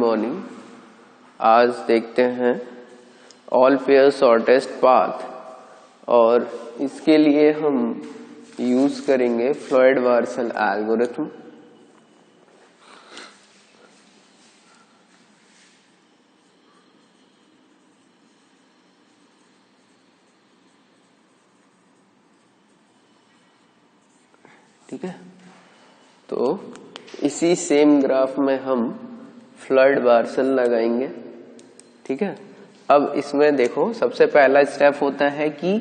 Morning. आज देखते हैं ऑल पेयर शॉर्टेस्ट पाथ और इसके लिए हम यूज करेंगे फ्लॉयड-वार्सल एल्गोरिथम। ठीक है, तो इसी सेम ग्राफ में हम फ्लॉयड-वार्सल लगाएंगे। ठीक है, अब इसमें देखो सबसे पहला स्टेप होता है कि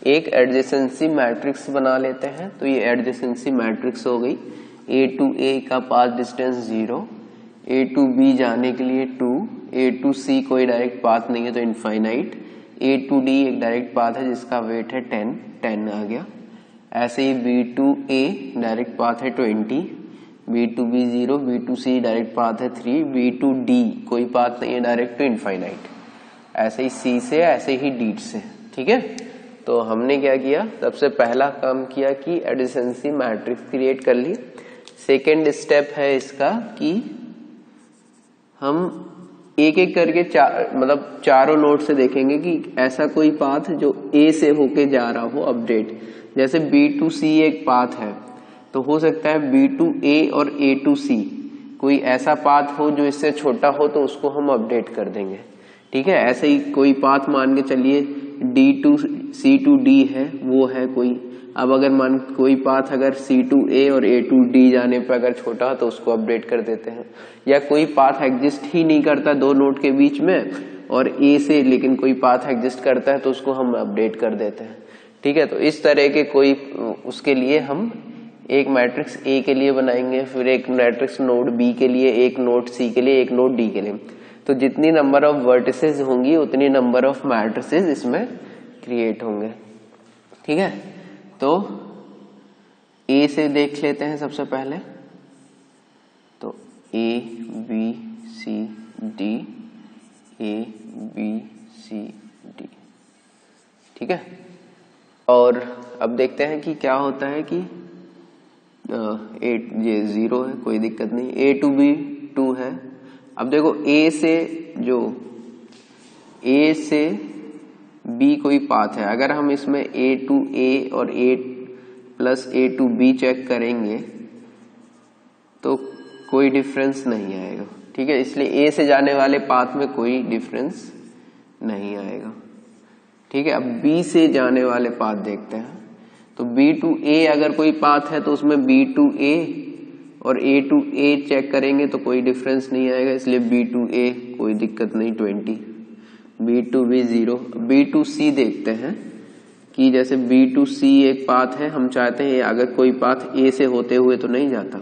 एक एडजेसेंसी मैट्रिक्स बना लेते हैं। तो ये एडजेसेंसी मैट्रिक्स हो गई। ए टू ए का path distance 0, A to B जाने के लिए 2, ए टू सी कोई डायरेक्ट पाथ नहीं है तो इनफाइनाइट, ए टू डी एक डायरेक्ट पाथ है जिसका वेट है 10 आ गया। ऐसे ही B to A direct path है 20, B to B 0, B to C direct path है 3, बी टू डी कोई पाथ नहीं है डायरेक्ट टू इनफाइनाइट। ऐसे ही सी से, ऐसे ही डी से। ठीक है, तो हमने क्या किया, सबसे पहला काम किया कि एडजेसेंसी मैट्रिक्स क्रिएट कर ली। सेकेंड स्टेप है इसका कि हम एक एक करके मतलब चारों नोड से देखेंगे कि ऐसा कोई पाथ जो ए से होके जा रहा हो अपडेट। जैसे बी टू सी एक पाथ है तो हो सकता है बी टू ए और ए टू सी कोई ऐसा पाथ हो जो इससे छोटा हो तो उसको हम अपडेट कर देंगे। ठीक है, ऐसे ही कोई पाथ मान के चलिए D to C to D है, वो है कोई। अब अगर मान कोई पाथ अगर सी टू ए और ए टू डी जाने पर अगर छोटा तो उसको अपडेट कर देते हैं। या कोई पाथ एग्जिस्ट ही नहीं करता दो नोड के बीच में और ए से लेकिन कोई पाथ एग्जिस्ट करता है तो उसको हम अपडेट कर देते हैं। ठीक है, तो इस तरह के कोई उसके लिए हम एक मैट्रिक्स ए के लिए बनाएंगे, फिर एक मैट्रिक्स नोड बी के लिए, एक नोड सी के लिए, एक नोड डी के लिए। तो जितनी नंबर ऑफ वर्टिसेस होंगी उतनी नंबर ऑफ मैट्रिसेस इसमें क्रिएट होंगे। ठीक है, तो ए से देख लेते हैं सबसे पहले। तो A B C D, A B C D. ठीक है, और अब देखते हैं कि क्या होता है कि ये 0 है, कोई दिक्कत नहीं। ए टू बी 2 है। अब देखो ए से बी कोई पाथ है। अगर हम इसमें ए टू ए और A plus A to B check करेंगे तो कोई डिफरेंस नहीं आएगा। ठीक है, इसलिए ए से जाने वाले पाथ में कोई डिफरेंस नहीं आएगा। ठीक है, अब बी से जाने वाले पाथ देखते हैं। तो बी टू ए अगर कोई पाथ है तो उसमें बी टू ए और ए टू ए चेक करेंगे तो कोई डिफरेंस नहीं आएगा, इसलिए बी टू ए कोई दिक्कत नहीं 20, B to B 0। B to C देखते हैं कि जैसे बी टू सी एक पाथ है, हम चाहते हैं अगर कोई पाथ ए से होते हुए तो नहीं जाता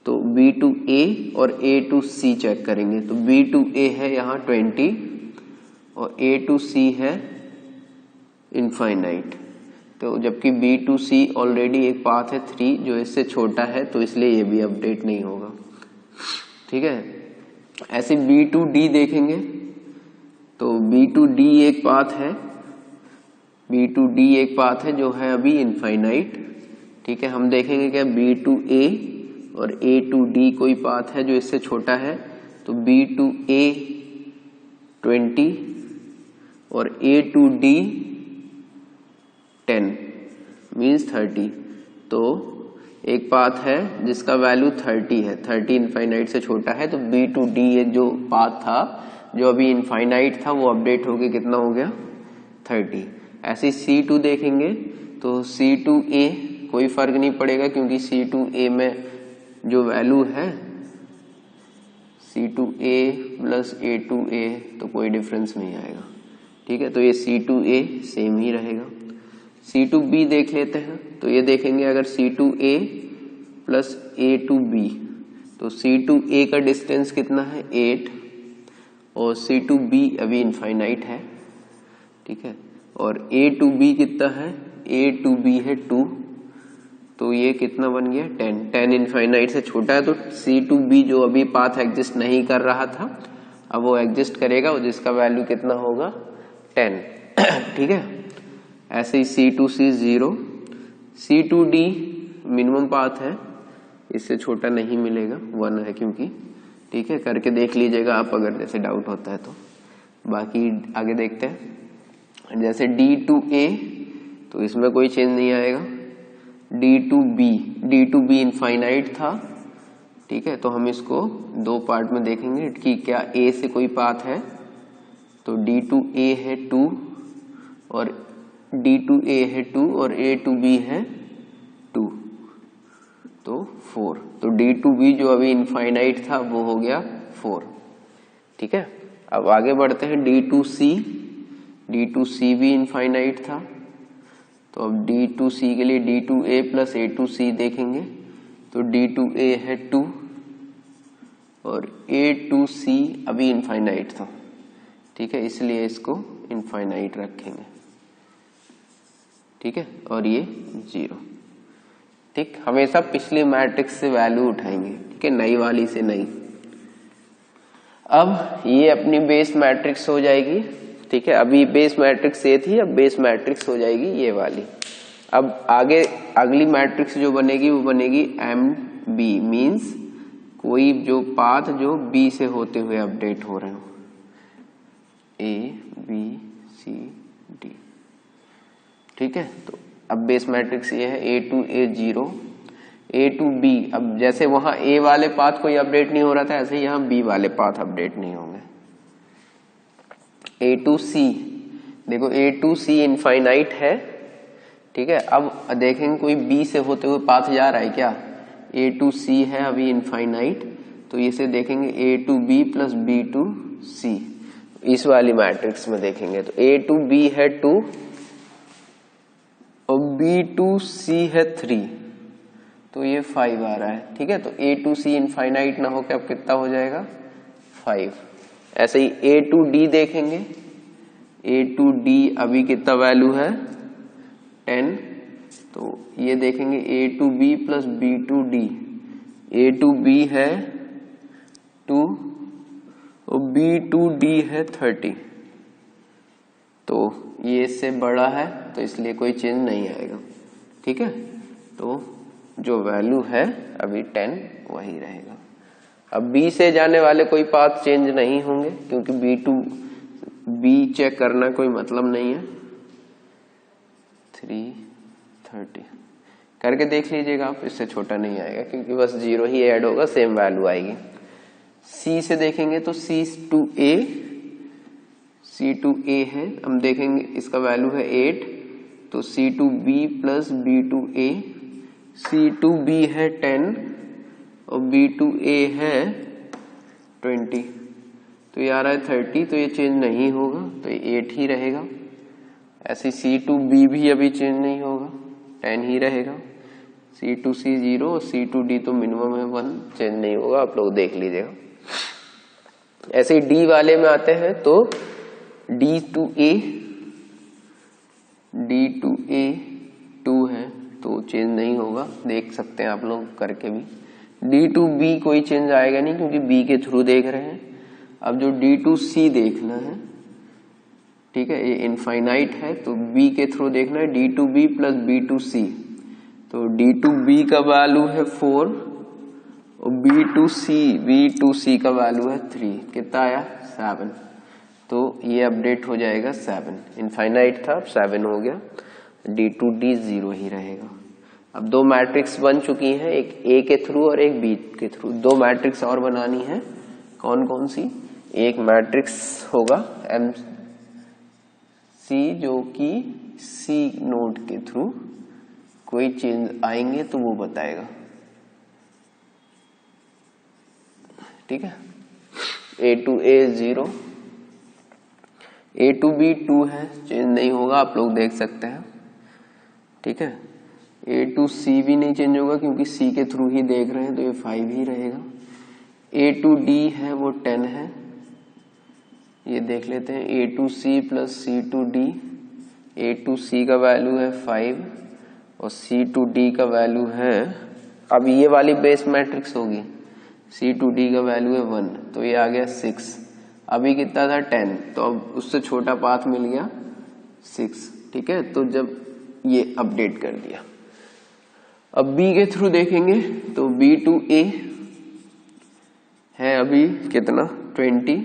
तो बी टू ए और ए टू सी चेक करेंगे। तो बी टू ए है यहाँ 20 और ए टू सी है इनफाइनाइट। तो जबकि बी टू सी ऑलरेडी एक पाथ है 3 जो इससे छोटा है तो इसलिए ये भी अपडेट नहीं होगा। ठीक है, ऐसे बी टू डी देखेंगे तो बी टू डी एक पाथ है, बी टू डी एक पाथ है जो है अभी इनफाइनाइट। ठीक है, हम देखेंगे क्या बी टू ए और ए टू डी कोई पाथ है जो इससे छोटा है तो बी टू ए 20 और ए टू डी 10 मीन्स 30। तो एक पाथ है जिसका वैल्यू 30 है, 30 इनफाइनाइट से छोटा है तो बी टू डी जो पाथ था जो अभी इनफाइनाइट था वो अपडेट होके कितना हो गया 30। ऐसे सी टू देखेंगे तो सी टू ए कोई फर्क नहीं पड़ेगा क्योंकि सी टू ए में जो वैल्यू है C to A plus A to A तो कोई डिफरेंस नहीं आएगा। ठीक है, तो ये सी टू ए सेम ही रहेगा। सी टू बी देख लेते हैं तो ये देखेंगे अगर C to A plus A to B तो सी टू ए का डिस्टेंस कितना है 8 और सी टू बी अभी इनफाइनाइट है। ठीक है, और ए टू बी कितना है, ए टू बी है 2 तो ये कितना बन गया 10 इनफाइनाइट से छोटा है तो सी टू बी जो अभी पाथ एग्जिस्ट नहीं कर रहा था अब वो एग्जिस्ट करेगा और जिसका वैल्यू कितना होगा 10। ठीक है, ऐसे ही C to C 0, C to D minimum path है, इससे छोटा नहीं मिलेगा 1 है क्योंकि ठीक है, करके देख लीजिएगा आप अगर जैसे डाउट होता है तो। बाकी आगे देखते हैं। जैसे D to A तो इसमें कोई चेंज नहीं आएगा। D to B इनफाइनाइट था, ठीक है, तो हम इसको दो पार्ट में देखेंगे कि क्या A से कोई पाथ है। तो D to A है 2 और D to A है 2 और A to B है 2, तो 4। तो D to B जो अभी इनफाइनाइट था वो हो गया 4, ठीक है। अब आगे बढ़ते हैं D to C भी इनफाइनाइट था, तो अब D to C के लिए D to A plus A to C देखेंगे। तो D to A है 2 और A to C अभी इनफाइनाइट था, ठीक है, इसलिए इसको इनफाइनाइट रखेंगे, ठीक है, और ये 0, ठीक। हमेशा पिछली मैट्रिक्स से वैल्यू उठाएंगे, ठीक है, नई वाली से नहीं। अब ये अपनी बेस मैट्रिक्स हो जाएगी, ठीक है। अभी बेस मैट्रिक्स ये थी, अब बेस मैट्रिक्स हो जाएगी ये वाली। अब आगे अगली मैट्रिक्स जो बनेगी वो बनेगी MB, मींस कोई जो पाथ जो B से होते हुए अपडेट हो रहे हो, A B C D, ठीक है। तो अब बेस मैट्रिक्स ये है A to A 0, A to B। अब जैसे वहां A वाले पाथ कोई अपडेट नहीं हो रहा था, ऐसे यहाँ B वाले पाथ अपडेट नहीं होंगे। A to C, देखो A to C इनफाइनाइट है, ठीक है। अब देखेंगे कोई B से होते हुए पाथ जा रहा है क्या। A to C है अभी इनफाइनाइट, तो इसे देखेंगे A to B plus B to C, इस वाली मैट्रिक्स में देखेंगे। तो A to B है 2 और B to C है 3, तो ये 5 आ रहा है, ठीक है। तो A to C इनफाइनाइट ना होकर अब कितना हो जाएगा 5। ऐसे ही A to D देखेंगे, A to D अभी कितना वैल्यू है 10, तो ये देखेंगे A to B plus B to D। A to B है 2 और B to D है 30, तो ये इससे बड़ा है तो इसलिए कोई चेंज नहीं आएगा, ठीक है। तो जो वैल्यू है अभी 10 वही रहेगा। अब B से जाने वाले कोई पाथ चेंज नहीं होंगे, क्योंकि B to B चेक करना कोई मतलब नहीं है। 330 करके देख लीजिएगा आप, इससे छोटा नहीं आएगा क्योंकि बस 0 ही ऐड होगा, सेम वैल्यू आएगी। C से देखेंगे तो C to A है, हम देखेंगे इसका वैल्यू है 8, तो C to B plus B to A। C to B है 10 और B to A है 20, तो ये आ रहा है 30, तो ये चेंज नहीं होगा, तो ये 8 ही रहेगा। ऐसे C to B भी अभी चेंज नहीं होगा, 10 ही रहेगा। C to C 0 और C to D तो मिनिमम है 1, चेंज नहीं होगा, आप लोग देख लीजिएगा। ऐसे ही D वाले में आते हैं तो D to A 2 है, तो चेंज नहीं होगा, देख सकते हैं आप लोग करके भी। D to B कोई चेंज आएगा नहीं क्योंकि B के थ्रू देख रहे हैं। अब जो D to C देखना है, ठीक है, ये इनफाइनाइट है तो B के थ्रू देखना है, D to B plus B to C। तो D to B का वैल्यू है 4 और B to C का वैल्यू है 3, कितना आया 7, तो ये अपडेट हो जाएगा 7। इनफाइनाइट था, अब 7 हो गया। D to D 0 ही रहेगा। अब दो मैट्रिक्स बन चुकी हैं, एक A के थ्रू और एक B के थ्रू। दो मैट्रिक्स और बनानी है, कौन कौन सी। एक मैट्रिक्स होगा MC जो कि C नोड के थ्रू कोई चेंज आएंगे तो वो बताएगा, ठीक है। A to A 0, A to B 2 है, चेंज नहीं होगा, आप लोग देख सकते हैं, ठीक है। A to C भी नहीं चेंज होगा क्योंकि C के थ्रू ही देख रहे हैं, तो ये 5 ही रहेगा। A to D है वो 10 है, ये देख लेते हैं। A to C plus C to D, A to C का वैल्यू है 5 और C to D का वैल्यू है, अब ये वाली बेस मैट्रिक्स होगी, C to D का वैल्यू है 1, तो ये आ गया 6। अभी कितना था 10, तो अब उससे छोटा पाथ मिल गया 6, ठीक है। तो जब ये अपडेट कर दिया, अब B के थ्रू देखेंगे तो B to A है अभी कितना 20,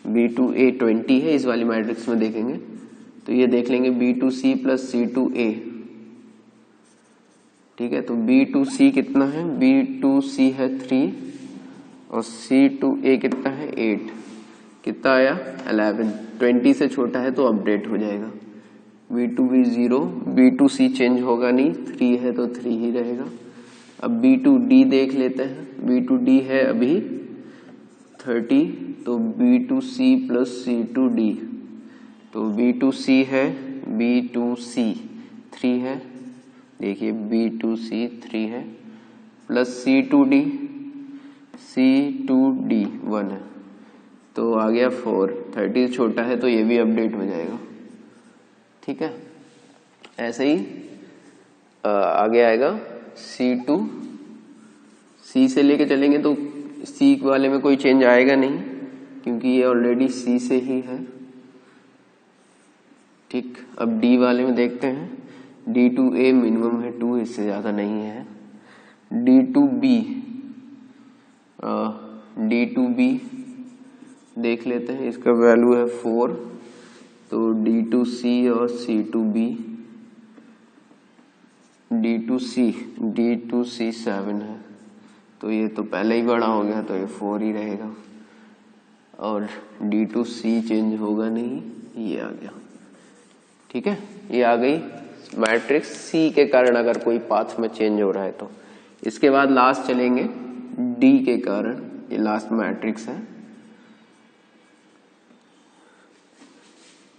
B2A 20 है। इस वाली मैट्रिक्स में देखेंगे तो ये देख लेंगे B2C प्लस C2A, ठीक है। तो B2C कितना है, B2C है 3 और C2A कितना है 8, कितना आया 11। 20 से छोटा है तो अपडेट हो जाएगा। B2B 0, B2C चेंज होगा नहीं, 3 है तो 3 ही रहेगा। अब B2D देख लेते हैं। B2D है अभी 30, तो B2C प्लस C2D, तो B2C है B2C 3 है, देखिए B2C 3 है, प्लस C2D 1 है, तो आ गया 4। 30 से छोटा है तो ये भी अपडेट हो जाएगा, ठीक है। ऐसे ही आगे आएगा C2, C से लेके चलेंगे तो C वाले में कोई चेंज आएगा नहीं क्योंकि ये ऑलरेडी C से ही है, ठीक। अब D वाले में देखते हैं। D2A मिनिमम है 2, इससे ज्यादा नहीं है। D2B देख लेते हैं, इसका वैल्यू है 4, तो D2C और D2C 7 है, तो ये तो पहले ही बड़ा हो गया तो ये 4 ही रहेगा, और D2C चेंज होगा नहीं, ये आ गया, ठीक है। ये आ गई मैट्रिक्स C के कारण अगर कोई पाथ में चेंज हो रहा है तो। इसके बाद लास्ट चलेंगे D के कारण, ये लास्ट मैट्रिक्स है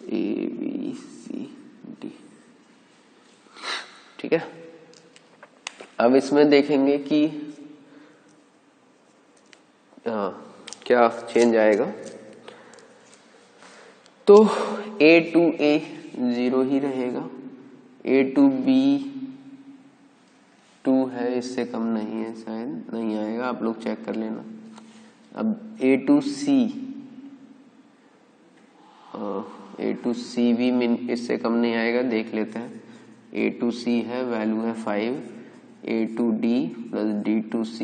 ABCD, ठीक है। अब इसमें देखेंगे कि क्या चेंज आएगा। तो A to A 0 ही रहेगा, A to B 2 है, इससे कम नहीं है, शायद नहीं आएगा, आप लोग चेक कर लेना। अब A to C भी इससे कम नहीं आएगा, देख लेते हैं। A to C है, वैल्यू है 5, A to D plus D to C,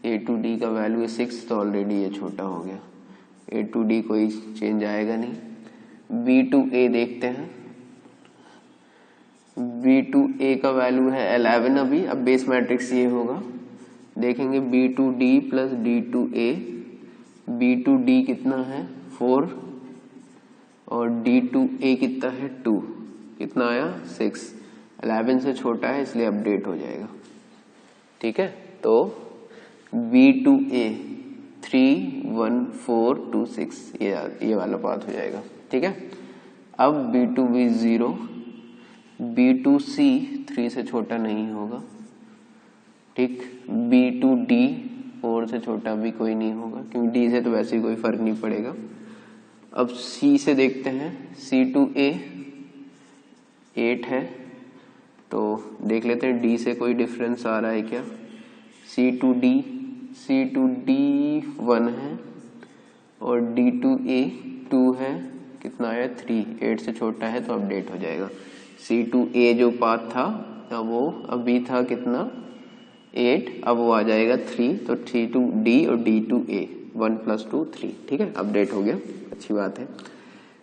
A to D का वैल्यू है 6, तो ऑलरेडी ये छोटा हो गया। A to D कोई चेंज आएगा नहीं। B to A देखते हैं, B to A का वैल्यू है 11 अभी। अब बेस मैट्रिक्स ये होगा, देखेंगे B to D plus D to A, B to D कितना है 4 और D to A कितना है 2, कितना आया 6। 11 से छोटा है इसलिए अपडेट हो जाएगा, ठीक है। तो B to A 3 1 4 2 6, ये वाला पाथ हो जाएगा, ठीक है। अब B to B 0, B to C 3 से छोटा नहीं होगा, ठीक। B to D 4 से छोटा भी कोई नहीं होगा क्योंकि D से तो वैसे ही कोई फर्क नहीं पड़ेगा। अब C से देखते हैं, C to A 8 है, तो देख लेते हैं D से कोई डिफरेंस आ रहा है क्या। C to D 1 है और D to A 2 है, कितना आया 3, 8 से छोटा है तो अपडेट हो जाएगा। C to A जो पाथ था अब वो अभी था कितना 8, अब वो आ जाएगा 3, तो 3 to D और D to A 1 + 2 3, ठीक है, अपडेट हो गया, अच्छी बात है।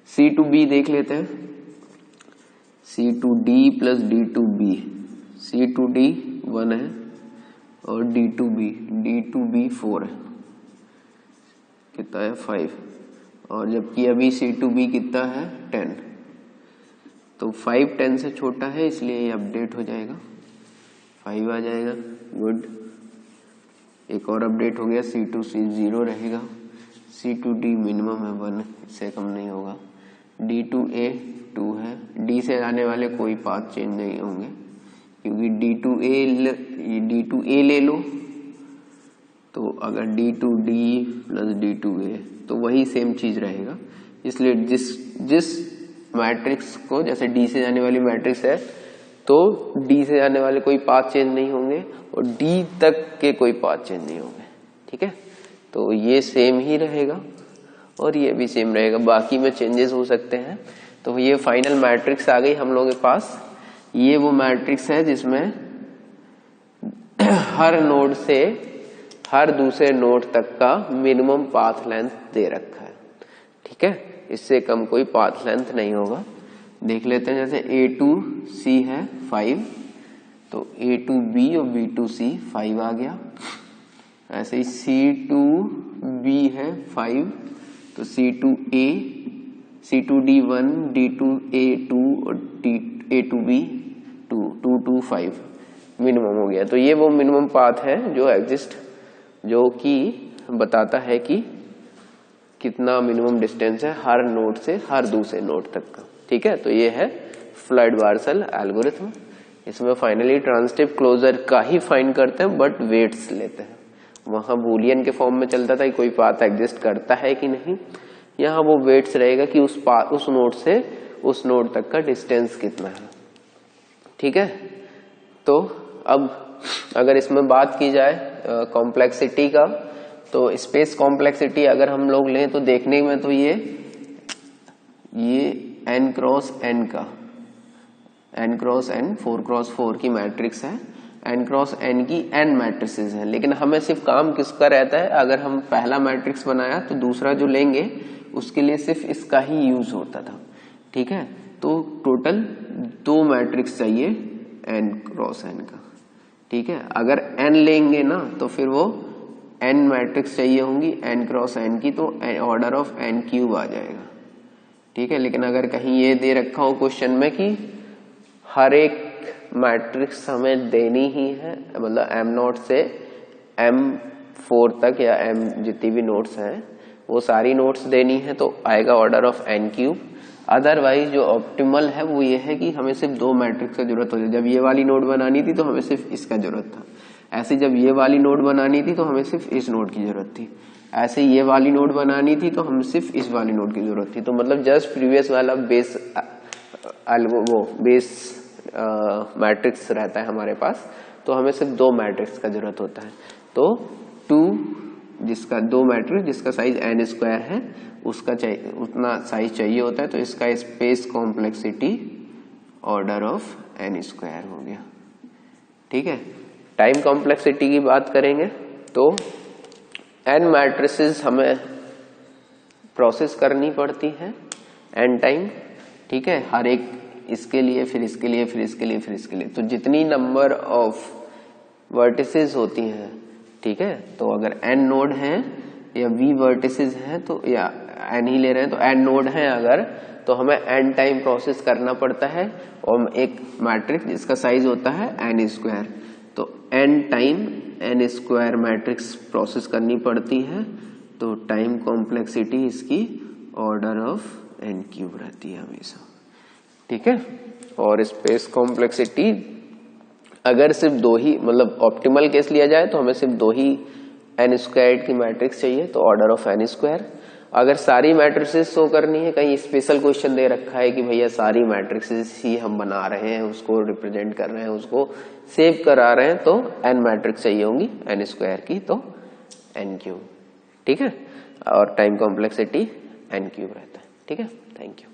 C to B देख लेते हैं, C to D plus D to B, C to D 1 है और D to B 4 है, कितना है 5, और जबकि अभी C to B कितना है 10, तो 5 10 से छोटा है इसलिए ये अपडेट हो जाएगा, 5 आ जाएगा, गुड। एक और अपडेट हो गया, C to C 0 रहेगा, C to D मिनिमम है 1, इससे कम नहीं होगा। D to A 2 है, D से आने वाले कोई पाथ चेंज नहीं होंगे क्योंकि D to A ले लो, तो अगर D to D plus D to A तो वही सेम चीज रहेगा। इसलिए जिस मैट्रिक्स को, जैसे D से जाने वाली मैट्रिक्स है तो D से जाने वाले कोई पाथ चेंज नहीं होंगे और D तक के कोई पाथ चेंज नहीं होंगे, ठीक है। तो ये सेम ही रहेगा और ये भी सेम रहेगा, बाकी में चेंजेस हो सकते हैं। तो ये फाइनल मैट्रिक्स आ गई हम लोगों के पास। ये वो मैट्रिक्स है जिसमें हर नोड से हर दूसरे नोड तक का मिनिमम पाथ लेंथ दे रखा है। ठीक है, इससे कम कोई पाथ लेंथ नहीं होगा। देख लेते हैं, जैसे A to C है 5, तो A to B और B to C 5 आ गया। ऐसे ही C to B है 5, तो C to A, C to D 1, D to A 2 और A to B 2, 2 to 5 minimum हो गया। तो ये वो मिनिमम पाथ है जो एग्जिस्ट, जो कि बताता है कि कितना मिनिमम डिस्टेंस है हर नोड से हर दूसरे नोड तक का। ठीक है, तो ये है फ्लाइट-वार्सल एल्गोरिथम। इसमें फाइनली ट्रांजिटिव क्लोजर का ही फाइंड करते हैं, बट वेट्स लेते हैं। वहां बूलियन के फॉर्म में चलता था कि कोई पाथ एग्जिस्ट करता है कि नहीं, यहाँ वो वेट्स रहेगा कि उस नोड से उस नोड तक का डिस्टेंस कितना है। ठीक है, तो अब अगर इसमें बात की जाए कॉम्प्लेक्सिटी का, तो स्पेस कॉम्प्लेक्सिटी अगर हम लोग लें तो देखने में तो ये n क्रॉस n का n क्रॉस n 4 क्रॉस 4 की मैट्रिक्स है, n क्रॉस n की n मैट्रिसेस है। लेकिन हमें सिर्फ काम किसका रहता है, अगर हम पहला मैट्रिक्स बनाया तो दूसरा जो लेंगे उसके लिए सिर्फ इसका ही यूज होता था। ठीक है, तो टोटल 2 मैट्रिक्स चाहिए n क्रॉस n का। ठीक है, अगर n लेंगे ना तो फिर वो n मैट्रिक्स चाहिए होंगी n क्रॉस n की, तो ऑर्डर ऑफ n क्यूब आ जाएगा। ठीक है, लेकिन अगर कहीं ये दे रखा हो क्वेश्चन में कि हर एक मैट्रिक्स हमें देनी ही है, मतलब m0 से m4 तक या m जितनी भी नोट्स हैं वो सारी नोट्स देनी है, तो आएगा order of n cube. Otherwise जो ऑप्टिमल है वो ये है कि हमें सिर्फ 2 मैट्रिक्स की जरूरत हो जाए। जब ये वाली नोड बनानी थी तो हमें सिर्फ इसका जरूरत था, ऐसे जब ये वाली नोड बनानी थी तो हमें सिर्फ इस नोड की जरूरत थी, ऐसे ये वाली नोड बनानी थी तो हमें सिर्फ इस वाली नोड की जरूरत थी। तो मतलब जस्ट प्रीवियस वाला बेस मैट्रिक्स रहता है हमारे पास, तो हमें सिर्फ 2 मैट्रिक्स का जरूरत होता है। तो 2 जिसका 2 मैट्रिक्स जिसका साइज n स्क्वायर है उसका चाहिए, उतना साइज चाहिए होता है, तो इसका space complexity order of n square हो गया। ठीक है, टाइम कॉम्प्लेक्सिटी की बात करेंगे तो n मैट्रिसेस हमें प्रोसेस करनी पड़ती है n टाइम। ठीक है, हर एक इसके लिए, फिर इसके लिए, फिर इसके लिए, फिर इसके लिए, तो जितनी नंबर ऑफ वर्टिसेस होती हैं, ठीक है, तो अगर n नोड हैं या v वर्टिसेस हैं, तो या n ही ले रहे हैं तो n नोड हैं अगर, तो हमें n टाइम प्रोसेस करना पड़ता है, और एक मैट्रिक्स जिसका साइज होता है n स्क्वायर, तो n time n square matrix process करनी पड़ती है। तो टाइम कॉम्प्लेक्सिटी इसकी ऑर्डर ऑफ n क्यूब रहती है हमेशा। ठीक है, और स्पेस कॉम्प्लेक्सिटी अगर सिर्फ 2 ही, मतलब ऑप्टिमल केस लिया जाए तो हमें सिर्फ 2 ही n स्क्वायर्ड की मैट्रिक्स चाहिए, तो ऑर्डर ऑफ n स्क्वायर। अगर सारी मैट्रिसेस शो करनी है, कहीं स्पेशल क्वेश्चन दे रखा है कि भैया सारी मैट्रिसेस ही हम बना रहे हैं, उसको रिप्रेजेंट कर रहे हैं, उसको सेव करा रहे हैं, तो n मैट्रिक्स चाहिए होंगी n स्क्वायर की, तो n क्यूब। ठीक है, और टाइम कॉम्प्लेक्सिटी n क्यूब रहता है। ठीक है, थैंक यू।